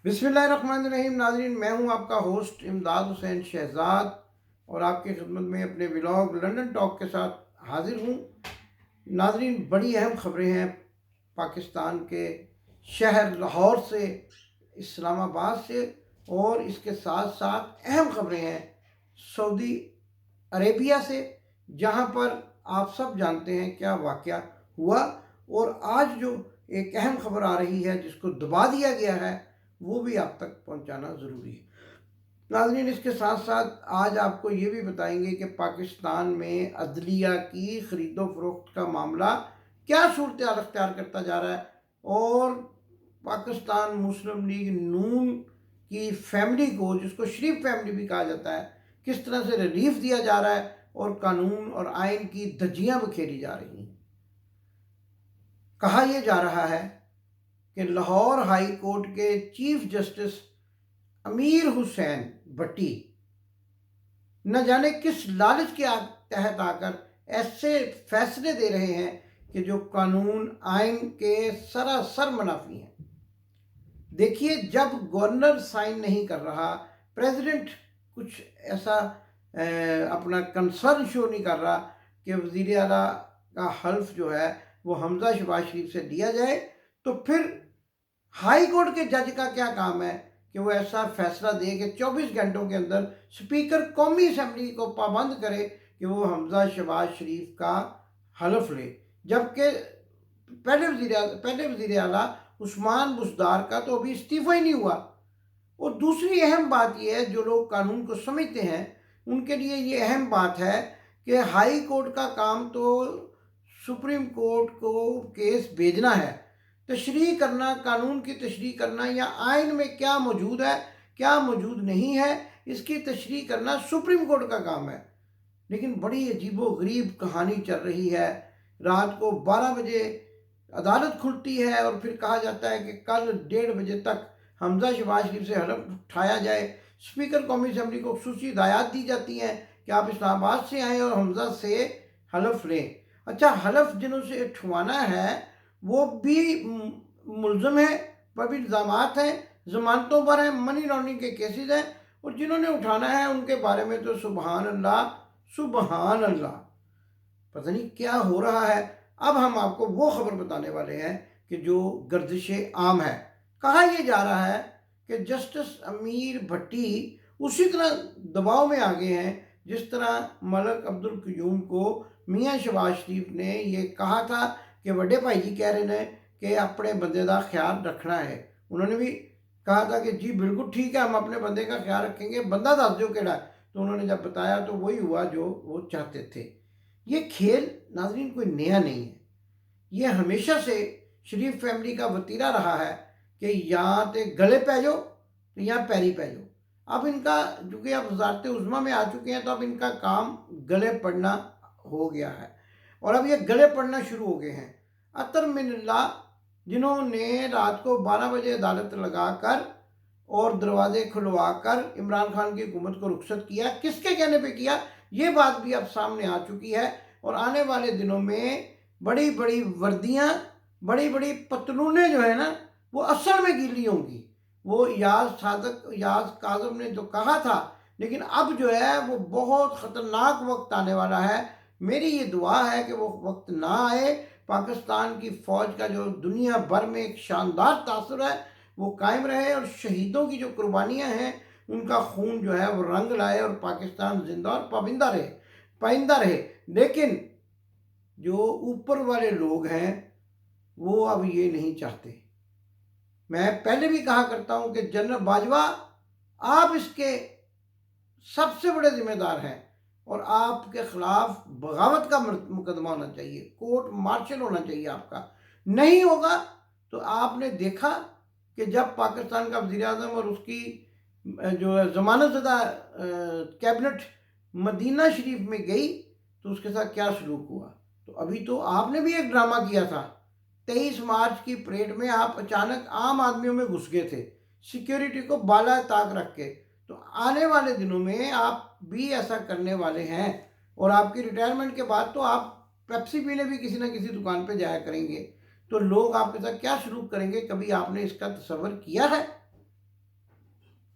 बिस्मिल्लाहिर्रहमानिर्रहीम। नाज़रीन, मैं हूं आपका होस्ट इमदाद हुसैन शहजाद और आपकी खिदमत में अपने व्लॉग लंदन टॉक के साथ हाजिर हूं। नाज़रीन, बड़ी अहम खबरें हैं पाकिस्तान के शहर लाहौर से, इस्लामाबाद से, और इसके साथ साथ अहम खबरें हैं सऊदी अरेबिया से, जहां पर आप सब जानते हैं क्या वाक़या हुआ। और आज जो एक अहम खबर आ रही है जिसको दबा दिया गया है, वो भी आप तक पहुंचाना ज़रूरी है। नाज़रीन, इसके साथ साथ आज आपको ये भी बताएंगे कि पाकिस्तान में अदलिया की ख़रीदो फरोख्त का मामला क्या सूरत हाल अख्तियार करता जा रहा है, और पाकिस्तान मुस्लिम लीग नून की फैमिली को, जिसको शरीफ फैमिली भी कहा जाता है, किस तरह से रिलीफ दिया जा रहा है और कानून और आइन की धज्जियाँ बिखेरी जा रही हैं। कहा यह जा रहा है कि लाहौर हाई कोर्ट के चीफ जस्टिस अमीर हुसैन भट्टी न जाने किस लालच के तहत आकर ऐसे फैसले दे रहे हैं कि जो कानून आइन के सरासर मुनाफी हैं। देखिए, जब गवर्नर साइन नहीं कर रहा, प्रेसिडेंट कुछ ऐसा अपना कंसर्न शो नहीं कर रहा कि वज़ीर आला का हल्फ जो है वो हमजा शहबाज शरीफ से लिया जाए, तो फिर हाई कोर्ट के जज का क्या काम है कि वो ऐसा फैसला दे कि 24 घंटों के अंदर स्पीकर कौमी असम्बली को पाबंद करे कि वो हमजा शहबाज शरीफ का हलफ ले, जबकि पहले वज़ीर आला उस्मान बुज़दार का तो अभी इस्तीफ़ा ही नहीं हुआ। और दूसरी अहम बात यह है, जो लोग कानून को समझते हैं उनके लिए ये अहम बात है कि हाई कोर्ट का काम तो सुप्रीम कोर्ट को केस भेजना है, तशरीह करना, कानून की तशरीह करना, या आइन में क्या मौजूद है क्या मौजूद नहीं है इसकी तशरीह करना सुप्रीम कोर्ट का काम है। लेकिन बड़ी अजीबो गरीब कहानी चल रही है। रात को 12 बजे अदालत खुलती है और फिर कहा जाता है कि कल 1:30 बजे तक हमजा शहबाज शरीफ से हलफ उठाया जाए। स्पीकर कौमी असम्बली को खुसूसी हिदायत दी जाती हैं कि आप इस्लामाबाद से आएँ और हमजा से हलफ लें। अच्छा, हलफ जिन्हों से उठवाना है वो भी मुल्ज़म है, पर भी इल्ज़ामात हैं, ज़मानतों पर हैं, मनी लॉन्ड्रिंग के केसेस हैं, और जिन्होंने उठाना है उनके बारे में तो सुबहान अल्लाह सुबहान अल्लाह, पता नहीं क्या हो रहा है। अब हम आपको वो खबर बताने वाले हैं कि जो गर्दिश आम है। कहा यह जा रहा है कि जस्टिस अमीर भट्टी उसी तरह दबाव में आ गए हैं जिस तरह मलक अब्दुल क़य्यूम को मियाँ शहबाज शरीफ ने ये कहा था कि बड़े भाई जी कह रहे हैं कि अपने बंदे का ख्याल रखना है। उन्होंने भी कहा था कि जी बिल्कुल ठीक है, हम अपने बंदे का ख्याल रखेंगे, बंदा दस दो केड़ा। तो उन्होंने जब बताया तो वही हुआ जो वो चाहते थे। ये खेल नाज़रीन कोई नया नहीं है, ये हमेशा से शरीफ फैमिली का वतीरा रहा है कि या तो गले पै जाओ तो या पैरी पै जाओ। अब इनका, चूँकि अब वज़ारत उज़्मा में आ चुके हैं, तो अब इनका काम गले पड़ना हो गया है, और अब ये गले पड़ना शुरू हो गए हैं। अतर मिनल्ला, जिन्होंने रात को 12 बजे अदालत लगाकर और दरवाजे खुलवा कर इमरान खान की हुकूमत को रुखसत किया, किसके कहने पे किया, ये बात भी अब सामने आ चुकी है। और आने वाले दिनों में बड़ी बड़ी वर्दियाँ, बड़ी बड़ी पतलूनें जो है ना, वो असल में गीली होंगी। वो याज काज़म ने जो कहा था, लेकिन अब जो है वो बहुत ख़तरनाक वक्त आने वाला है। मेरी ये दुआ है कि वो वक्त ना आए। पाकिस्तान की फ़ौज का जो दुनिया भर में एक शानदार तासुर है वो कायम रहे, और शहीदों की जो कुर्बानियाँ हैं उनका खून जो है वो रंग लाए, और पाकिस्तान जिंदा और पाइंदा रहे। लेकिन जो ऊपर वाले लोग हैं वो अब ये नहीं चाहते। मैं पहले भी कहा करता हूँ कि जनरल बाजवा, आप इसके सबसे बड़े जिम्मेदार हैं, और आपके खिलाफ बगावत का मुकदमा होना चाहिए, कोर्ट मार्शल होना चाहिए आपका। नहीं होगा तो आपने देखा कि जब पाकिस्तान का वज़ीर आज़म और उसकी जो ज़मानतज़दा कैबिनेट मदीना शरीफ में गई तो उसके साथ क्या सलूक हुआ। तो अभी तो आपने भी एक ड्रामा किया था, 23 मार्च की परेड में आप अचानक आम आदमियों में घुस गए थे, सिक्योरिटी को बाला ताक रख के। तो आने वाले दिनों में आप भी ऐसा करने वाले हैं, और आपकी रिटायरमेंट के बाद तो आप पेप्सी पीने भी किसी न किसी दुकान पे जाया करेंगे। तो लोग आपके साथ क्या सलूक करेंगे, कभी आपने इसका तसव्वुर किया है?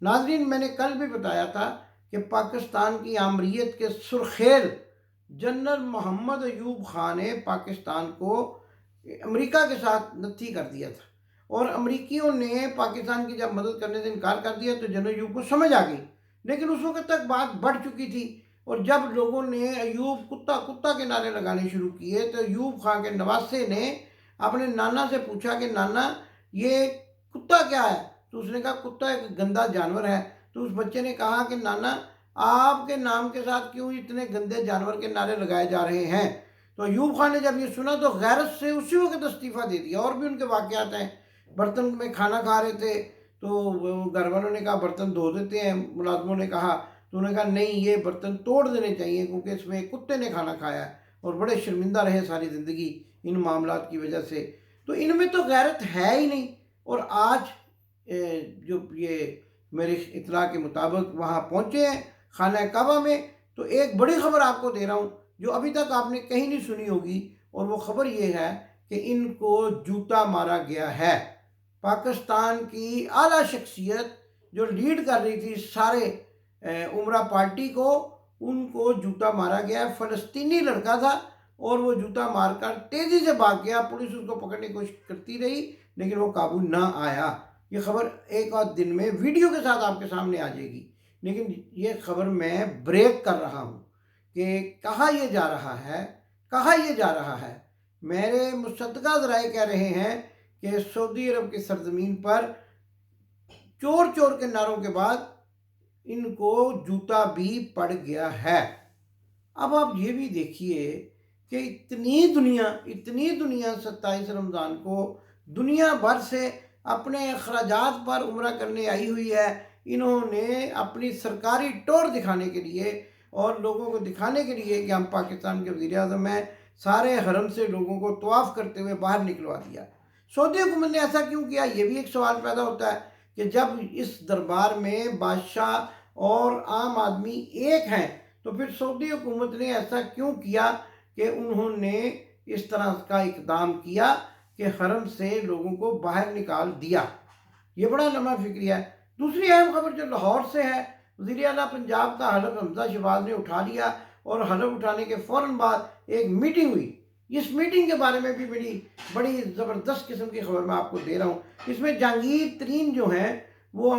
नाज़रीन, मैंने कल भी बताया था कि पाकिस्तान की आमरीत के सुर्खेल जनरल मोहम्मद अयूब खान ने पाकिस्तान को अमेरिका के साथ नत्थी कर दिया था, और अमरीकियों ने पाकिस्तान की जब मदद करने से इनकार कर दिया तो जनरल अयूब को समझ आ गई। लेकिन उस वक्त तक बात बढ़ चुकी थी, और जब लोगों ने अयूब कुत्ता कुत्ता के नारे लगाने शुरू किए तो अयूब खान के नवासे ने अपने नाना से पूछा कि नाना, ये कुत्ता क्या है? तो उसने कहा कुत्ता एक गंदा जानवर है। तो उस बच्चे ने कहा कि नाना, आपके नाम के साथ क्यों इतने गंदे जानवर के नारे लगाए जा रहे हैं? तो अयूब खान ने जब ये सुना तो गैरत से उसी वक्त इस्तीफ़ा दे दिया। और भी उनके वाक़यात हैं। बर्तन में खाना खा रहे थे तो घर वालों ने कहा बर्तन धो देते हैं, मुलाजमों ने कहा, तो उन्होंने कहा नहीं, ये बर्तन तोड़ देने चाहिए क्योंकि इसमें एक कुत्ते ने खाना खाया है, और बड़े शर्मिंदा रहे सारी ज़िंदगी इन मामलात की वजह से। तो इनमें तो गैरत है ही नहीं। और आज जो ये मेरे इत्तला के मुताबिक वहाँ पहुँचे हैं खाना काबा में, तो एक बड़ी ख़बर आपको दे रहा हूँ जो अभी तक आपने कहीं नहीं सुनी होगी, और वो ख़बर ये है कि इनको जूता मारा गया है। पाकिस्तान की आला शख्सियत जो लीड कर रही थी सारे उमरा पार्टी को, उनको जूता मारा गया। फ़लस्तीनी लड़का था और वो जूता मारकर तेज़ी से भाग गया। पुलिस उसको पकड़ने की कोशिश करती रही लेकिन वो काबू ना आया। ये खबर एक आध दिन में वीडियो के साथ आपके सामने आ जाएगी, लेकिन ये खबर मैं ब्रेक कर रहा हूँ कि कहाँ ये जा रहा है, कहाँ ये जा रहा है। मेरे मुसद्दक़ा ज़राए कह रहे हैं कि सऊदी अरब की सरजमीन पर चोर चोर के नारों के बाद इनको जूता भी पड़ गया है। अब आप ये भी देखिए कि इतनी दुनिया 27 रमज़ान को दुनिया भर से अपने अखराजात पर उम्रा करने आई हुई है। इन्होंने अपनी सरकारी टूर दिखाने के लिए और लोगों को दिखाने के लिए कि हम पाकिस्तान के वज़ीर आज़म हैं, सारे हरम से लोगों को तवाफ़ करते हुए बाहर निकलवा दिया। सऊदी हुकूमत ने ऐसा क्यों किया? ये भी एक सवाल पैदा होता है कि जब इस दरबार में बादशाह और आम आदमी एक हैं, तो फिर सऊदी हुकूमत ने ऐसा क्यों किया कि उन्होंने इस तरह का इक़दाम किया कि हरम से लोगों को बाहर निकाल दिया। ये बड़ा लम्हा फिक्रिया है। दूसरी अहम खबर जो लाहौर से है, वज़ीर आला पंजाब का हलफ हमज़ा शहबाज ने उठा लिया, और हलफ उठाने के फ़ौरन बाद एक मीटिंग हुई। इस मीटिंग के बारे में भी बड़ी ज़बरदस्त किस्म की खबर मैं आपको दे रहा हूँ। इसमें जहांगीर तरीन जो हैं वो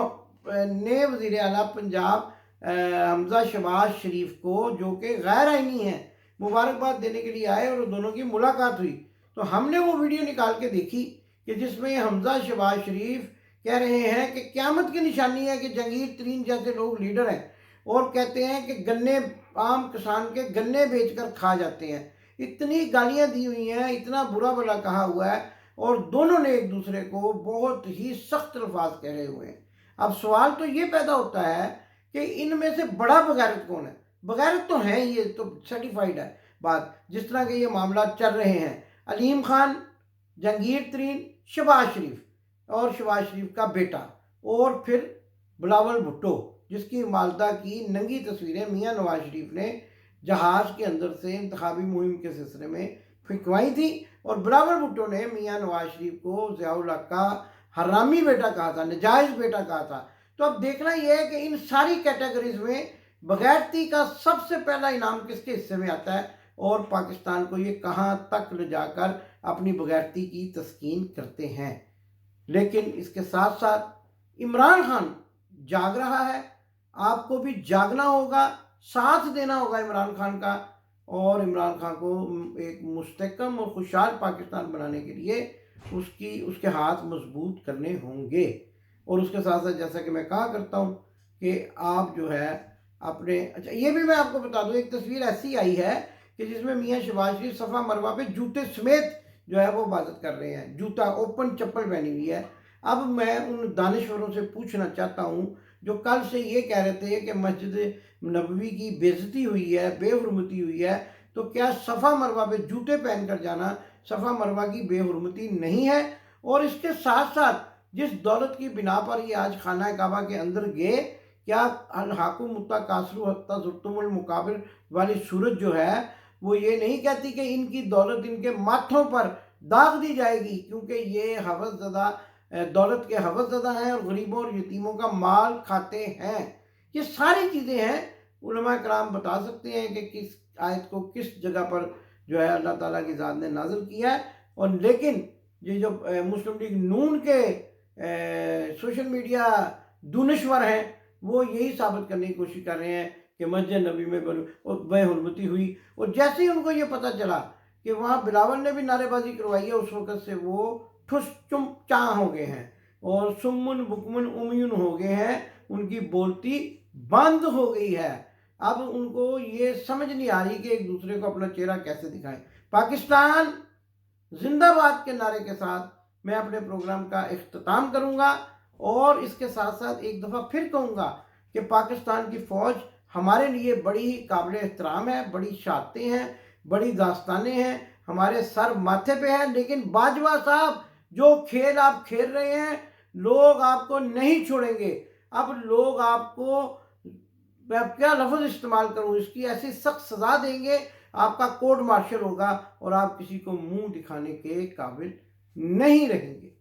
नए वज़ीर आला पंजाब हमज़ा शहबाज शरीफ को, जो कि गैर आइनी हैं, मुबारकबाद देने के लिए आए और दोनों की मुलाकात हुई। तो हमने वो वीडियो निकाल के देखी कि जिसमें हमज़ा शहबाज शरीफ कह रहे हैं कि क़यामत की निशानी है कि जहांगीर तरीन जैसे लोग लीडर हैं, और कहते हैं कि गन्ने आम किसान के गन्ने बेचकर खा जाते हैं। इतनी गालियां दी हुई हैं, इतना बुरा भला कहा हुआ है, और दोनों ने एक दूसरे को बहुत ही सख्त अल्फाज कह रहे हुए हैं। अब सवाल तो ये पैदा होता है कि इनमें से बड़ा बगैरत कौन है? बगैरत तो हैं, ये तो सर्टिफाइड है बात। जिस तरह के ये मामला चल रहे हैं, अलीम खान, जहांगीर तरीन, शहबाज शरीफ और शहबाज शरीफ का बेटा, और फिर बिलावल भुट्टो, जिसकी मालदा की नंगी तस्वीरें मियाँ नवाज शरीफ ने जहाज़ के अंदर से इंतखाबी मुहिम के सिलसिले में फिकवाई थी, और बिलावल भुट्टो ने मियाँ नवाज शरीफ को ज़ियाउल हक का हरामी बेटा कहा था, नजायज़ बेटा कहा था। तो अब देखना यह है कि इन सारी कैटेगरीज में बगैरती का सबसे पहला इनाम किसके हिस्से में आता है, और पाकिस्तान को ये कहाँ तक ले जाकर अपनी बगैरती की तस्कीन करते हैं। लेकिन इसके साथ साथ इमरान खान जाग रहा है। आपको भी जागना होगा, साथ देना होगा इमरान खान का, और इमरान खान को एक मुस्तहकम और खुशहाल पाकिस्तान बनाने के लिए उसके हाथ मजबूत करने होंगे। और उसके साथ साथ जैसा कि मैं कहा करता हूँ कि आप जो है अपने, अच्छा ये भी मैं आपको बता दूँ, एक तस्वीर ऐसी आई है कि जिसमें मियाँ शहबाज शरीफ सफ़ा मरवा पे जूते समेत जो है वो इबादत कर रहे हैं, जूता ओपन चप्पल पहनी हुई है। अब मैं उन दानिश्वरों से पूछना चाहता हूँ जो कल से ये कह रहे थे कि मस्जिद नबवी की बेइज्जती हुई है, बेहुरमती हुई है, तो क्या सफ़ा मरवा पे जूते पहन कर जाना सफ़ा मरवा की बेहुरमती नहीं है? और इसके साथ साथ जिस दौलत की बिना पर ये आज खाना काबा के अंदर गए, क्या अल हाकुम मुत्ता कासरू हत्ता ज़ुर्तुमुल मुकाबिर वाली सूरत जो है वो ये नहीं कहती कि इनकी दौलत इनके माथों पर दाग दी जाएगी, क्योंकि ये हवस ज़दा दौलत के हवसज़दा हैं और गरीबों और यतीमों का माल खाते हैं। ये सारी चीज़ें हैं, उलमा कराम बता सकते हैं कि किस आयत को किस जगह पर जो है अल्लाह ताला की ज़ात ने नाज़िल किया है। और लेकिन ये जो मुस्लिम लीग नून के सोशल मीडिया दुनश्वर हैं, वो यही साबित करने की कोशिश कर रहे हैं कि मस्जिद नबी में बेहुरमती हुई। और जैसे ही उनको ये पता चला कि वहाँ बिलावल ने भी नारेबाजी करवाई है, उस वक़्त से वो ठुस चुम चाँ हो गए हैं और सुम्मुन बुकमुन उमयुन हो गए हैं, उनकी बोलती बंद हो गई है। अब उनको ये समझ नहीं आ रही कि एक दूसरे को अपना चेहरा कैसे दिखाएं। पाकिस्तान जिंदाबाद के नारे के साथ मैं अपने प्रोग्राम का इख्तिताम करूंगा और इसके साथ साथ एक दफ़ा फिर कहूँगा कि पाकिस्तान की फ़ौज हमारे लिए बड़ी ही काबिल एहतराम है, बड़ी शहादतें हैं, बड़ी दास्तानें हैं, हमारे सर माथे पे है। लेकिन बाजवा साहब, जो खेल आप खेल रहे हैं, लोग आपको नहीं छोड़ेंगे। अब लोग आपको, मैं अब क्या लफ्ज़ इस्तेमाल करूँ, इसकी ऐसी सख्त सज़ा देंगे, आपका कोर्ट मार्शल होगा और आप किसी को मुंह दिखाने के काबिल नहीं रहेंगे।